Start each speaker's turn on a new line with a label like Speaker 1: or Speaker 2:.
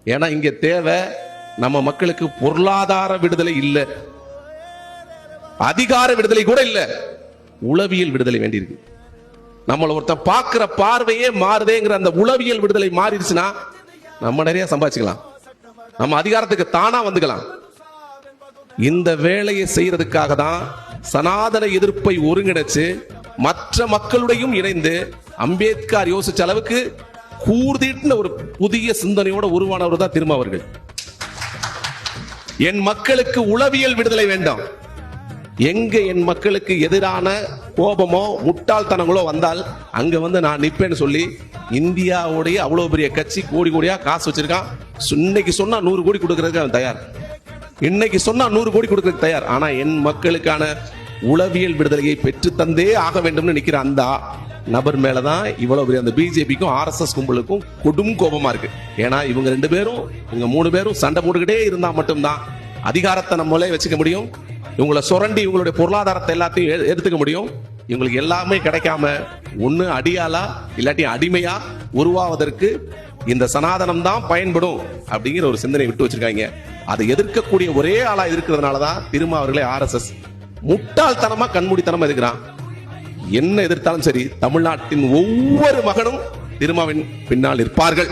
Speaker 1: ஏன்னா இங்க தேவை நம்ம மக்களுக்கு பொருளாதார விடுதலை இல்ல, அதிகார விடுதலை கூட இல்ல, உளவியல் விடுதலை வேண்டியிருக்கு. நம்மள ஒருத்தன் பார்க்கிற பார்வையே மாறுதேங்கிற அந்த உளவியல் விடுதலை மாறிடுச்சுன்னா நம்ம நிறைய சம்பாதிச்சுக்கலாம், நம்ம அதிகாரத்துக்கு தானா வந்துக்கலாம். இந்த வேலையை செய்யறதுக்காக தான் சனாதன எதிர்ப்பை ஒருங்கிணைச்சு மற்ற மக்களுடையும் இணைந்து அம்பேத்கர் யோசிச்ச அளவுக்கு கூர்தீட்டின ஒரு புதிய சிந்தனையோட உருவானவர் தான் திருமாவர்கள். என் மக்களுக்கு உளவியல் விடுதலை வேண்டாம். எங்க என் மக்களுக்கு எதிரான கோபமோ முட்டாள்தனங்களோ வந்தால் அங்க வந்து நான் நிப்பேன்னு சொல்லி இந்தியாவுடைய அவ்வளவு பெரிய கட்சி கோடி கோடியா காசு வச்சிருக்கான். இன்னைக்கு சொன்னா 100 கோடி கொடுக்கறதுக்கு அவன் தயார், இன்னைக்கு சொன்னா 100 கோடி கொடுக்கறதுக்கு தயார். ஆனா என் மக்களுக்கான உளவியல் விடுதலையை பெற்று தந்தே ஆக வேண்டும்னு நிக்கிற அந்த நபர் மேலதான் இவ்வளவு பெரிய அந்த பிஜேபிக்கும் RSS கும்பலுக்கும் கொடும் கோபமா இருக்கு. ஏன்னா இவங்க 2 பேரும் இவங்க 3 பேரும் சண்டை போட்டுக்கிட்டே இருந்தா மட்டும்தான் அதிகாரத்தை நம்மளே வச்சுக்க முடியும். இவங்களை சுரண்டி இவங்களுடைய பொருளாதாரத்தை எல்லாத்தையும் எடுத்துக்க முடியும். இவங்களுக்கு எல்லாமே கிடைக்காம ஒண்ணு அடியாளா இல்லாட்டி அடிமையா உருவாவதற்கு இந்த சனாதனம் தான் பயன்படும் அப்படிங்கிற ஒரு சிந்தனை விட்டு வச்சிருக்காங்க. அதை எதிர்க்கக்கூடிய ஒரே ஆளா இருக்கிறதுனாலதான் திருமாவர்களே RSS முட்டாள்தனமா கண்மூடித்தனமா இருக்கிறான். என்ன எதிர்த்தாலும் சரி தமிழ்நாட்டின் ஒவ்வொரு மகனும் திருமாவின் பின்னால் இருப்பார்கள்.